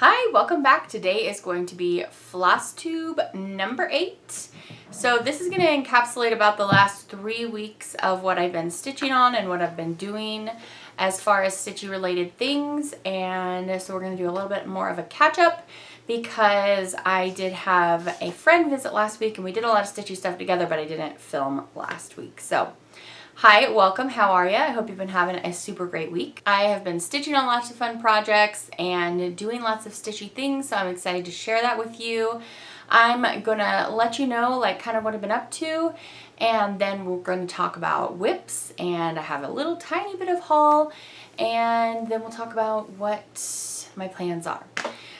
Hi, welcome back. Today is going to be Flosstube number 8. So this is going to encapsulate about the last 3 weeks of what I've been stitching on and what I've been doing as far as stitchy related things. And so we're going to do a little bit more of a catch up because I did have a friend visit last week and we did a lot of stitchy stuff together, but I didn't film last week. So hi, welcome. How are you? I hope you've been having a super great week. I have been stitching on lots of fun projects and doing lots of stitchy things, so I'm excited to share that with you. I'm gonna let you know like kind of what I've been up to, and then we're going to talk about whips, and I have a little tiny bit of haul, and then we'll talk about what my plans are.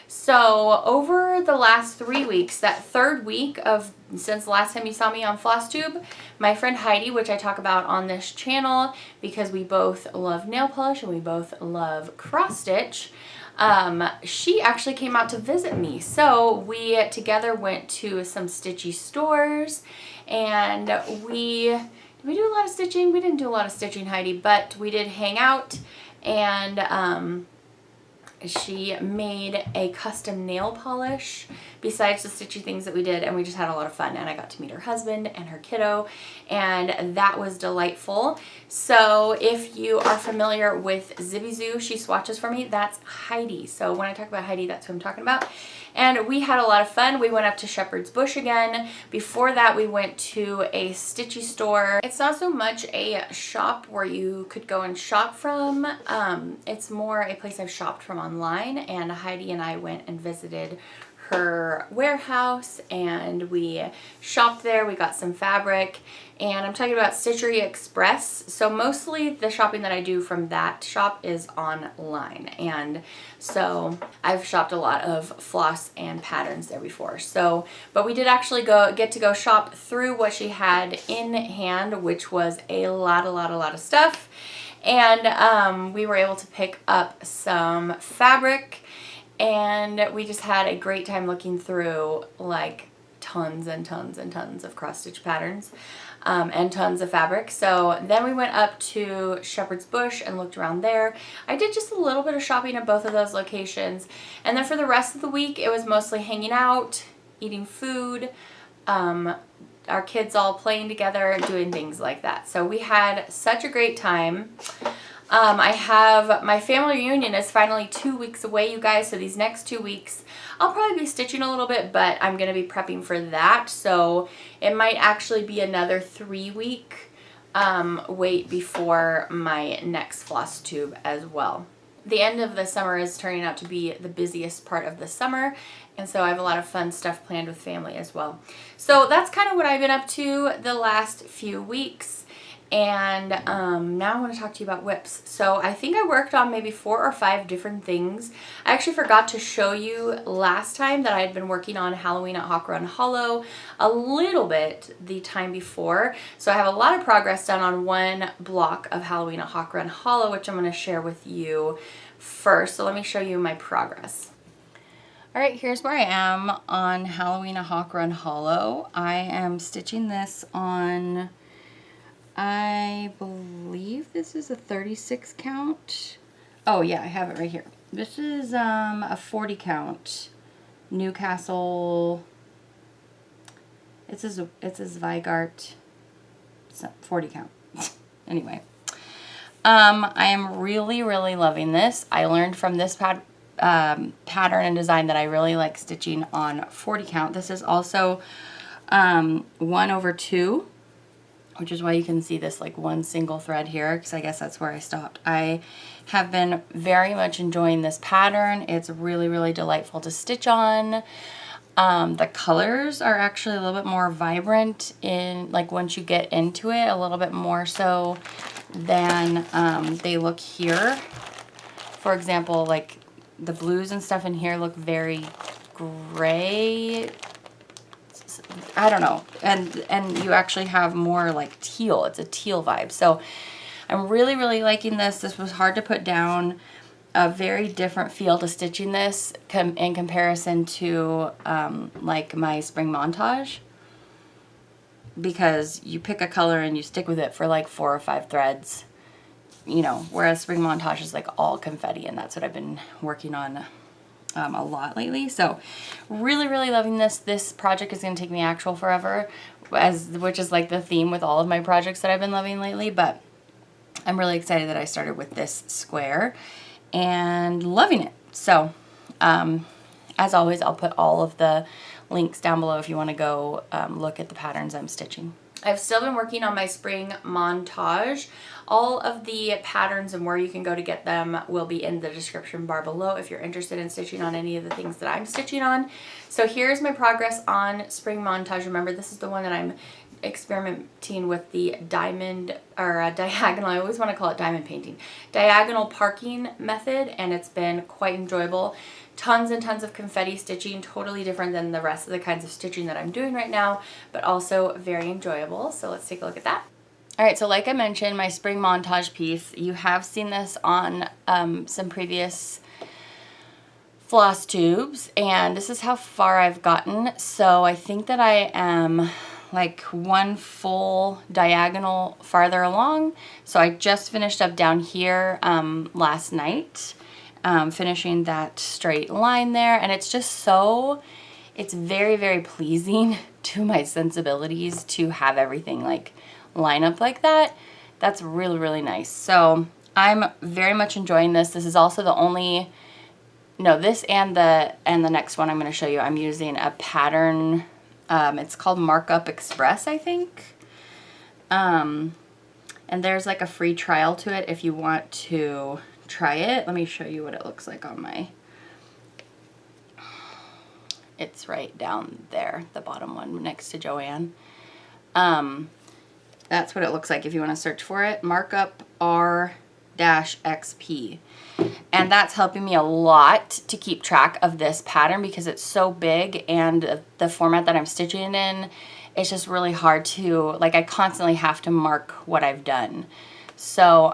So over the last 3 weeks, that third week of since the last time you saw me on Flosstube, my friend Heidi, which I talk about on this channel because we both love nail polish and we both love cross stitch, she actually came out to visit me. So we together went to some stitchy stores and did we do a lot of stitching? We didn't do a lot of stitching, Heidi, but we did hang out, and she made a custom nail polish besides the stitchy things that we did, and we just had a lot of fun, and I got to meet her husband and her kiddo, and that was delightful. So if you are familiar with Zibby Zoo, she swatches for me, that's Heidi. So when I talk about Heidi, that's who I'm talking about. And we had a lot of fun. We went up to Shepherd's Bush again. Before that, we went to a stitchy store. It's not so much a shop where you could go and shop from. It's more a place I've shopped from online, and Heidi and I went and visited her warehouse and we shopped there. We got some fabric, and I'm talking about Stitchery Express. So mostly the shopping that I do from that shop is online, and so I've shopped a lot of floss and patterns there before. So but we did actually get to go shop through what she had in hand, which was a lot of stuff, and we were able to pick up some fabric. And we just had a great time looking through like tons and tons and tons of cross stitch patterns and tons of fabric. So then we went up to Shepherd's Bush and looked around there. I did just a little bit of shopping at both of those locations. And then for the rest of the week, it was mostly hanging out, eating food, our kids all playing together, doing things like that. So we had such a great time. I have my family reunion is finally 2 weeks away, you guys. So these next 2 weeks, I'll probably be stitching a little bit, but I'm going to be prepping for that. So it might actually be another 3-week wait before my next Flosstube as well. The end of the summer is turning out to be the busiest part of the summer, and so I have a lot of fun stuff planned with family as well. So that's kind of what I've been up to the last few weeks. And now I want to talk to you about whips. So I think I worked on maybe 4 or 5 different things. I actually forgot to show you last time that I had been working on Halloween at Hawk Run Hollow a little bit the time before. So I have a lot of progress done on one block of Halloween at Hawk Run Hollow, which I'm going to share with you first. So let me show you my progress. All right, here's where I am on Halloween at Hawk Run Hollow. I am stitching this on, I believe this is a 36 count. Oh yeah, I have it right here. This is a 40 count Newcastle. It says Zweigart. It's not 40 count. Anyway, I am really loving this. I learned from this pattern and design that I really like stitching on 40 count. This is also 1/2. Which is why you can see this like one single thread here, because I guess that's where I stopped. I have been very much enjoying this pattern. It's really delightful to stitch on. The colors are actually a little bit more vibrant in like once you get into it, a little bit more so than they look here. For example, like the blues and stuff in here look very gray. I don't know, and you actually have more like teal. It's a teal vibe. So I'm really liking this. This was hard to put down. A very different feel to stitching this in comparison to like my spring montage, because you pick a color and you stick with it for like 4 or 5 threads, you know, whereas spring montage is like all confetti, and that's what I've been working on a lot lately. So really, really loving this. This project is going to take me actual forever, which is like the theme with all of my projects that I've been loving lately. But I'm really excited that I started with this square and loving it. So as always, I'll put all of the links down below if you want to go look at the patterns I'm stitching. I've still been working on my spring montage. All of the patterns and where you can go to get them will be in the description bar below if you're interested in stitching on any of the things that I'm stitching on. So here's my progress on spring montage. Remember, this is the one that I'm experimenting with the diamond or diagonal. I always want to call it diamond painting. Diagonal parking method, and it's been quite enjoyable. Tons and tons of confetti stitching, totally different than the rest of the kinds of stitching that I'm doing right now, but also very enjoyable. So let's take a look at that. All right, so like I mentioned, my spring montage piece, you have seen this on some previous Flosstubes, and this is how far I've gotten. So I think that I am like one full diagonal farther along. So I just finished up down here last night. Finishing that straight line there, and it's just so, it's very, very pleasing to my sensibilities to have everything like line up like that. That's really, really nice. So I'm very much enjoying this. This is also the only, no, this and the next one I'm going to show you, I'm using a pattern. It's called Markup Express, I think. And there's like a free trial to it if you want to try it. Let me show you what it looks like on my, it's right down there, the bottom one next to Joanne. That's what it looks like if you want to search for it. Markup R-XP. And that's helping me a lot to keep track of this pattern because it's so big, and the format that I'm stitching in, it's just really hard to, like, I constantly have to mark what I've done. So,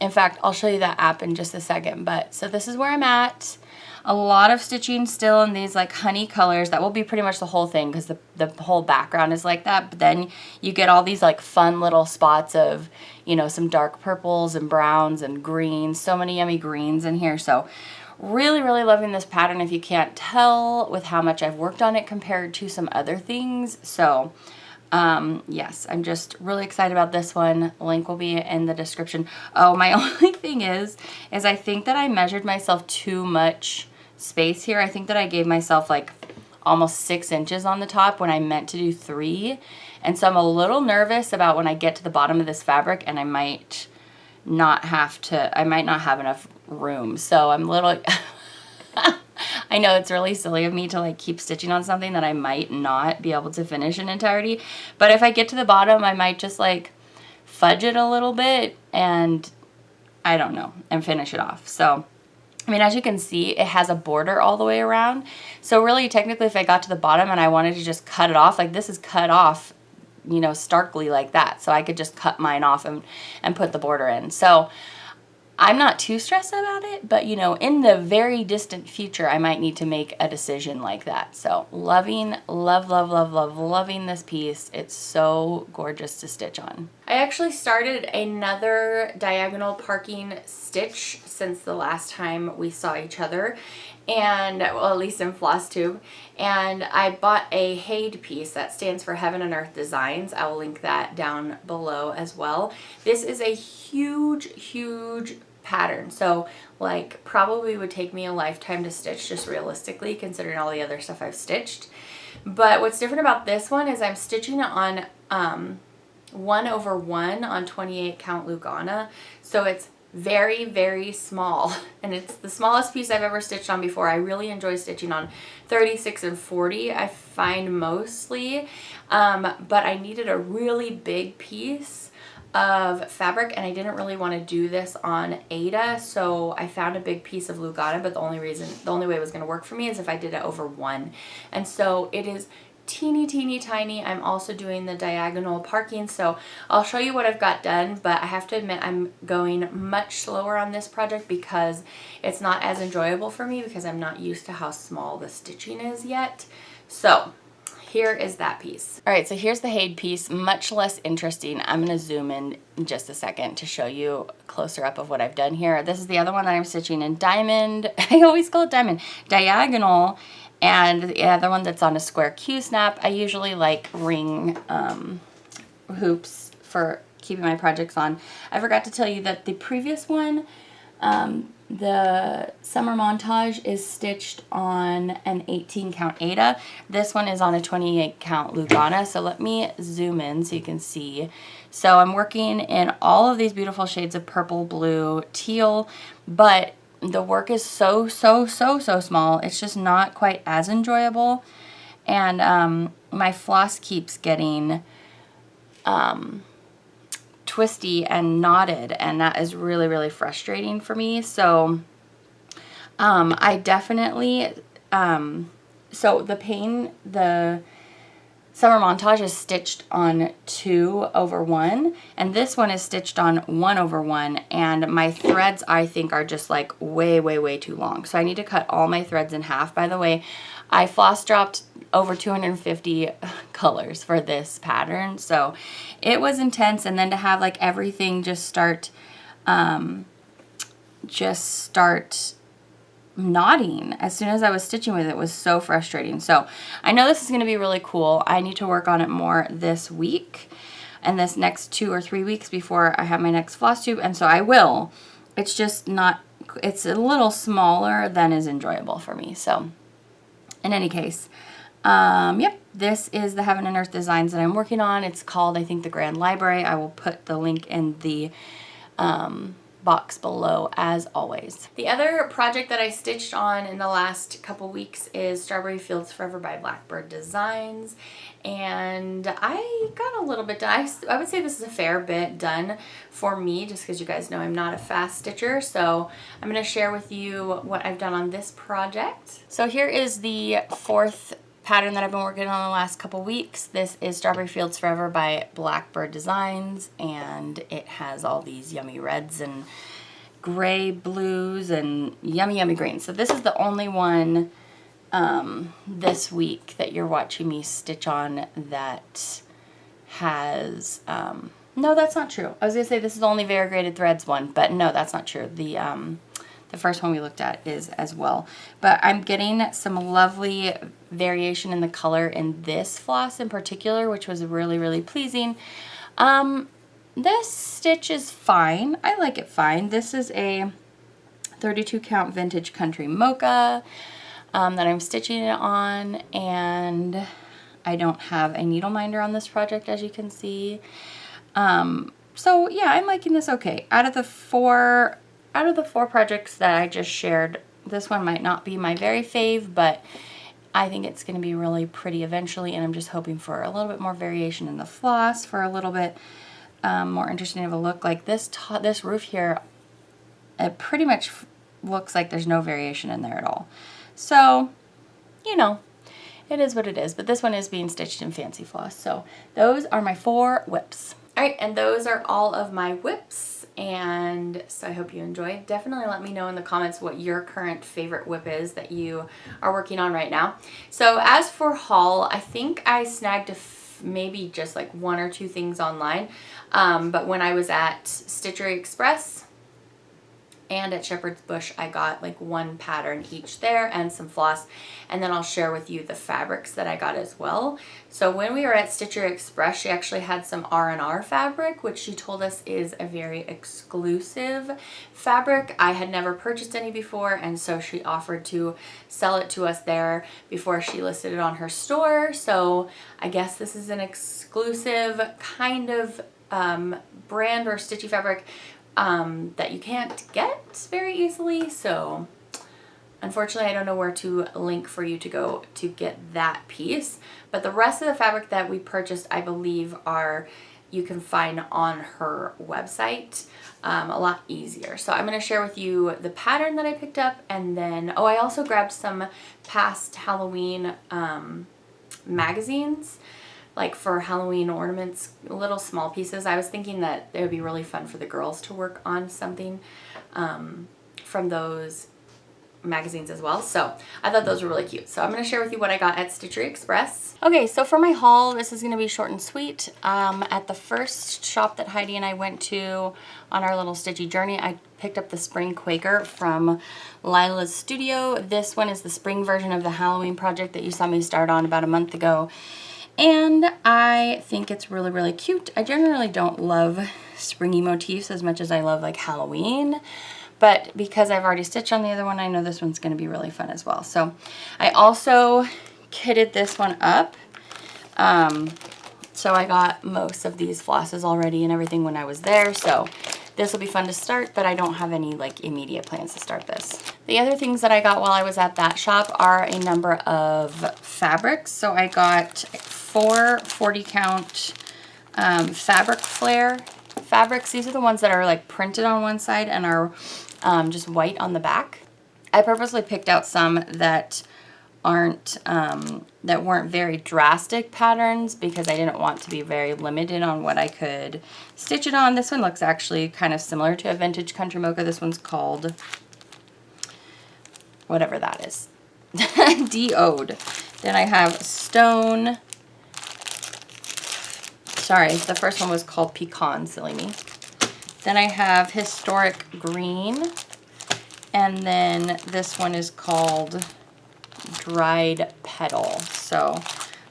in fact, I'll show you that app in just a second. But so this is where I'm at. A lot of stitching still in these like honey colors. That will be pretty much the whole thing because the whole background is like that. But then you get all these like fun little spots of, you know, some dark purples and browns and greens. So many yummy greens in here. So really, really loving this pattern, if you can't tell, with how much I've worked on it compared to some other things. So yes, I'm just really excited about this one. Link will be in the description. Oh, my only thing is I think that I measured myself too much space here. I think that I gave myself like almost 6 inches on the top when I meant to do 3. And so I'm a little nervous about when I get to the bottom of this fabric and I might not have enough room. So I'm a little, I know it's really silly of me to like keep stitching on something that I might not be able to finish in entirety. But if I get to the bottom, I might just like fudge it a little bit and I don't know, and finish it off. So, I mean, as you can see, it has a border all the way around. So really, technically, if I got to the bottom and I wanted to just cut it off, like this is cut off, you know, starkly like that. So I could just cut mine off and put the border in. So I'm not too stressed about it, but you know, in the very distant future, I might need to make a decision like that. So loving, loving this piece. It's so gorgeous to stitch on. I actually started another diagonal parking stitch since the last time we saw each other, and well, at least in Flosstube, and I bought a HADE piece that stands for Heaven and Earth Designs. I will link that down below as well. This is a huge pattern, so like probably would take me a lifetime to stitch, just realistically considering all the other stuff I've stitched. But what's different about this one is I'm stitching it on 1/1 on 28 count Lugana, so it's very small, and it's the smallest piece I've ever stitched on before. I really enjoy stitching on 36 and 40, I find mostly, but I needed a really big piece of fabric, and I didn't really want to do this on Ada, so I found a big piece of Lugana, but the only way it was going to work for me is if I did it over 1, and so it is teeny tiny. I'm also doing the diagonal parking, so I'll show you what I've got done, but I have to admit I'm going much slower on this project because it's not as enjoyable for me because I'm not used to how small the stitching is yet. So here is that piece. All right, so here's the Haid piece, much less interesting. I'm gonna zoom in just a second to show you closer up of what I've done here. This is the other one that I'm stitching in diamond. I always call it diamond, diagonal, and the other one that's on a square Q-snap. I usually like ring hoops for keeping my projects on. I forgot to tell you that the previous one, the summer montage, is stitched on an 18 count Aida. This one is on a 28 count Lugana. So let me zoom in so you can see. So I'm working in all of these beautiful shades of purple, blue, teal, but the work is so small. It's just not quite as enjoyable. And my floss keeps getting twisty and knotted, and that is really frustrating for me. So I definitely so the summer montage is stitched on 2/1, and this one is stitched on 1/1, and my threads, I think, are just like way too long. So I need to cut all my threads in half. By the way, I floss dropped over 250 colors for this pattern, so it was intense. And then to have like everything just start knotting as soon as I was stitching with it was so frustrating. So I know this is going to be really cool. I need to work on it more this week and this next 2 or 3 weeks before I have my next floss tube, and so I will. It's just not, it's a little smaller than is enjoyable for me. So in any case, yep, this is the Heaven and Earth designs that I'm working on. It's called, I think, the Grand Library. I will put the link in the box below, as always. The other project that I stitched on in the last couple weeks is Strawberry Fields Forever by Blackbird Designs, and I got a little bit done. I would say this is a fair bit done for me, just because you guys know I'm not a fast stitcher. So I'm going to share with you what I've done on this project. So here is the fourth pattern that I've been working on the last couple weeks. This is Strawberry Fields Forever by Blackbird Designs, and it has all these yummy reds and gray blues and yummy greens. So this is the only one this week that you're watching me stitch on that has no, that's not true. I was gonna say this is the only variegated threads one, but no, that's not true. The first one we looked at is as well. But I'm getting some lovely variation in the color in this floss in particular, which was really pleasing. This stitch is fine. I like it fine. This is a 32 count vintage country mocha that I'm stitching it on, and I don't have a needle minder on this project, as you can see. So yeah, I'm liking this okay. Out of the four projects that I just shared, this one might not be my very fave, but I think it's going to be really pretty eventually, and I'm just hoping for a little bit more variation in the floss, for a little bit more interesting of a look. Like this roof here, it pretty much looks like there's no variation in there at all. So, you know, it is what it is, but this one is being stitched in fancy floss. So those are my 4 whips. All right, and those are all of my whips, and so I hope you enjoyed. Definitely let me know in the comments what your current favorite whip is that you are working on right now. So as for haul, I think I snagged maybe just like 1 or 2 things online, but when I was at Stitchery Express and at Shepherd's Bush, I got like 1 pattern each there and some floss, and then I'll share with you the fabrics that I got as well. So when we were at Stitchery Express, she actually had some R&R fabric, which she told us is a very exclusive fabric. I had never purchased any before, and so she offered to sell it to us there before she listed it on her store. So I guess this is an exclusive kind of brand or stitchy fabric that you can't get very easily. So unfortunately, I don't know where to link for you to go to get that piece, but the rest of the fabric that we purchased, I believe, you can find on her website a lot easier. So I'm going to share with you the pattern that I picked up, and then, oh, I also grabbed some past Halloween magazines, like for Halloween ornaments, little small pieces. I was thinking that it would be really fun for the girls to work on something from those magazines as well. So I thought those were really cute. So I'm going to share with you what I got at Stitchery Express. Okay, so for my haul, this is going to be short and sweet. At the first shop that Heidi and I went to on our little Stitchy journey, I picked up the Spring Quaker from Lila's Studio. This one is the spring version of the Halloween project that you saw me start on about a month ago. And I think it's really, really cute. I generally don't love springy motifs as much as I love like Halloween. But because I've already stitched on the other one, I know this one's going to be really fun as well. So I also kitted this one up. So I got most of these flosses already and everything when I was there. So this will be fun to start, but I don't have any like immediate plans to start this. The other things that I got while I was at that shop are a number of fabrics. So I got 4 40 count fabric flare fabrics. These are the ones that are like printed on one side and are just white on the back. I purposely picked out some that weren't very drastic patterns because I didn't want to be very limited on what I could stitch it on. This one looks actually kind of similar to a vintage country mocha. This one's called whatever that is. D'Ode. Then I have Stone. Sorry, the first one was called Pecan, silly me. Then I have Historic Green. And then this one is called Dried Petal. So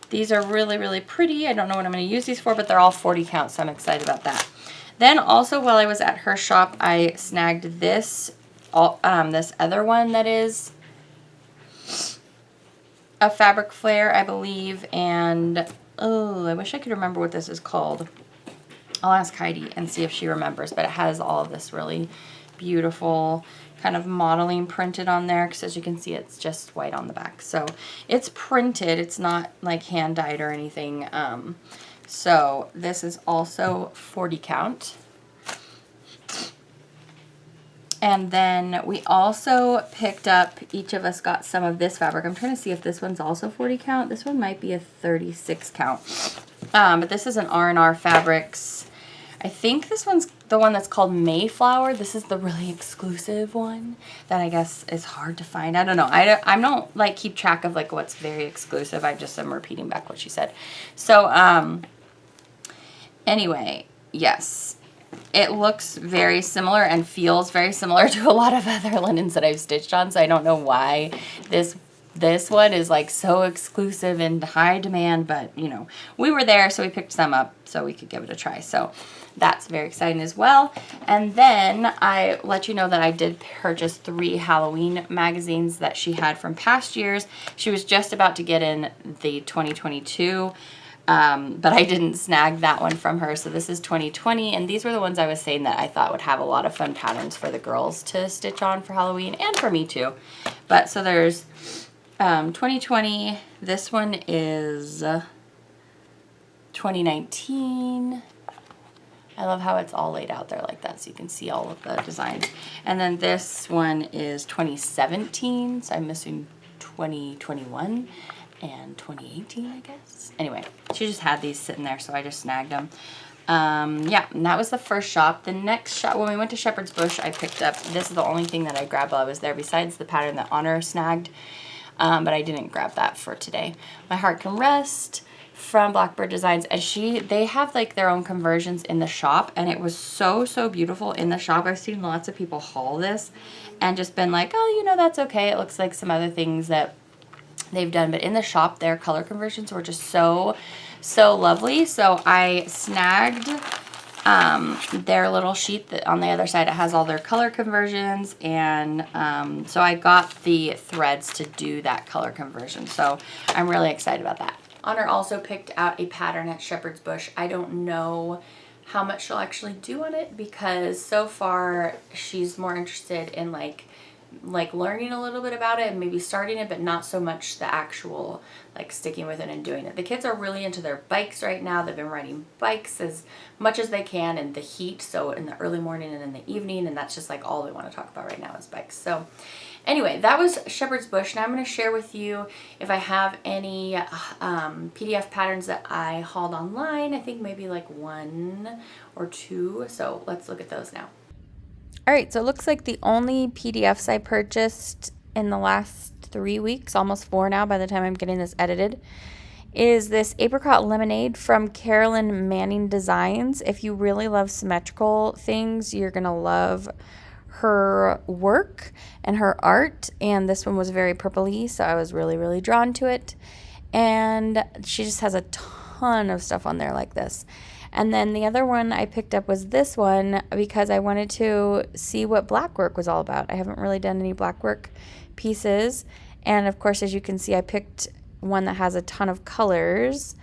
these are really, really pretty. I don't know what I'm going to use these for, but they're all 40 count, so I'm excited about that. Then also while I was at her shop, I snagged this, this other one that is a fabric flare, I believe, and oh, I wish I could remember what this is called. I'll ask Heidi and see if she remembers, but it has all of this really beautiful kind of modeling printed on there, because as you can see, it's just white on the back. So it's printed, it's not like hand dyed or anything. So this is also 40 count. And then we also picked up, each of us got some of this fabric. I'm trying to see if this one's also 40 count. This one might be a 36 count. But this is an R&R Fabrics. I think this one's the one that's called Mayflower. This is the really exclusive one that I guess is hard to find. I don't know. I don't like keep track of like what's very exclusive. I just am repeating back what she said. So anyway, yes. It looks very similar and feels very similar to a lot of other linens that I've stitched on, so I don't know why this one is like so exclusive and high demand, but you know, we were there, so we picked some up so we could give it a try. So that's very exciting as well. And then I let you know that I did purchase 3 Halloween magazines that she had from past years. She was just about to get in the 2022. But I didn't snag that one from her. So this is 2020, and these were the ones I was saying that I thought would have a lot of fun patterns for the girls to stitch on for Halloween, and for me too. But so there's 2020, this one is 2019. I love how it's all laid out there like that, so you can see all of the designs. And then this one is 2017, so I'm missing 2021. And 2018, I guess. Anyway, she just had these sitting there, so I just snagged them. Yeah, and that was the first shop. The next shop, when we went to Shepherd's Bush, I picked up, this is the only thing that I grabbed while I was there, besides the pattern that Honor snagged, but I didn't grab that for today. My Heart Can Rest from Blackbird Designs, and they have like their own conversions in the shop, and it was so, so beautiful in the shop. I've seen lots of people haul this and just been like, oh, you know, that's okay. It looks like some other things that they've done, but in the shop their color conversions were just so lovely. So I snagged their little sheet that on the other side, it has all their color conversions, and so I got the threads to do that color conversion, so I'm really excited about that. Honor also picked out a pattern at Shepherd's Bush. I don't know how much she'll actually do on it, because so far she's more interested in like learning a little bit about it and maybe starting it, but not so much the actual like sticking with it and doing it. The kids are really into their bikes right now. They've been riding bikes as much as they can in the heat, so in the early morning and in the evening, and that's just like all they want to talk about right now is bikes. So anyway, that was Shepherd's Bush. Now I'm going to share with you if I have any PDF patterns that I hauled online. I think maybe like 1 or 2, so let's look at those now. All right, so it looks like the only PDFs I purchased in the last 3 weeks, almost 4 now by the time I'm getting this edited, is this apricot lemonade from Carolyn Manning Designs. If you really love symmetrical things, you're going to love her work and her art. And this one was very purpley, so I was really, really drawn to it. And she just has a ton of stuff on there like this. And then the other one I picked up was this one because I wanted to see what black work was all about. I haven't really done any black work pieces. And of course, as you can see, I picked one that has a ton of colors.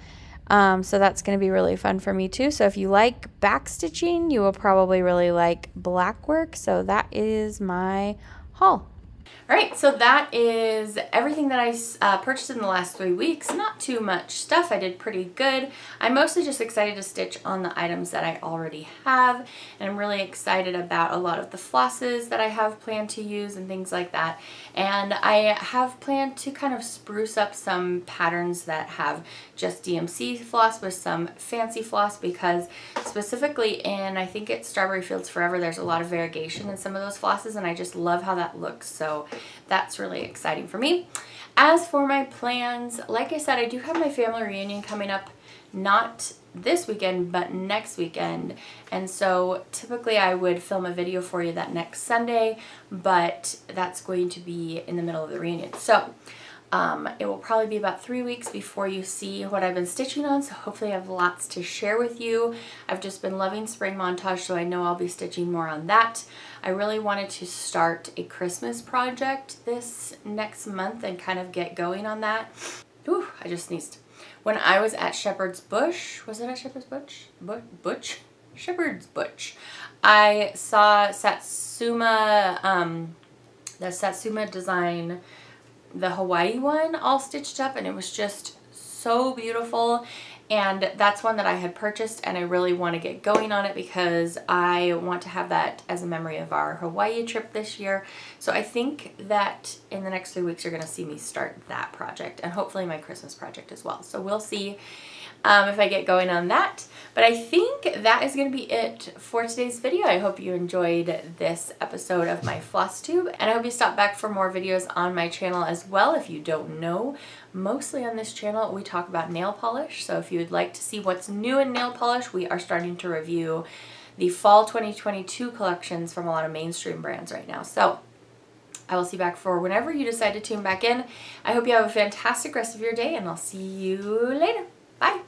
So that's going to be really fun for me too. So if you like back stitching, you will probably really like black work. So that is my haul. All right, so that is everything that I purchased in the last 3 weeks. Not too much stuff. I did pretty good. I'm mostly just excited to stitch on the items that I already have, and I'm really excited about a lot of the flosses that I have planned to use and things like that. And I have planned to kind of spruce up some patterns that have just DMC floss with some fancy floss, because specifically in, I think it's Strawberry Fields Forever, there's a lot of variegation in some of those flosses, and I just love how that looks. So that's really exciting for me. As for my plans, like I said, I do have my family reunion coming up, not this weekend, but next weekend. And so typically I would film a video for you that next Sunday, but that's going to be in the middle of the reunion. So it will probably be about 3 weeks before you see what I've been stitching on, so hopefully I have lots to share with you. I've just been loving spring montage, so I know I'll be stitching more on that. I really wanted to start a Christmas project this next month and kind of get going on that. Ooh, I just sneezed. When I was at Shepherd's Bush, was it at Shepherd's Bush? Butch? Shepherd's Bush. I saw Satsuma, the Satsuma design, the Hawaii one, all stitched up, and it was just so beautiful. And that's one that I had purchased, and I really want to get going on it because I want to have that as a memory of our Hawaii trip this year. So I think that in the next 3 weeks you're going to see me start that project, and hopefully my Christmas project as well. So we'll see if I get going on that. But I think that is going to be it for today's video. I hope you enjoyed this episode of my Flosstube, and I hope you stop back for more videos on my channel as well. If you don't know, mostly on this channel we talk about nail polish. So if you would like to see what's new in nail polish, we are starting to review the fall 2022 collections from a lot of mainstream brands right now. So I will see you back for whenever you decide to tune back in. I hope you have a fantastic rest of your day, and I'll see you later. Bye.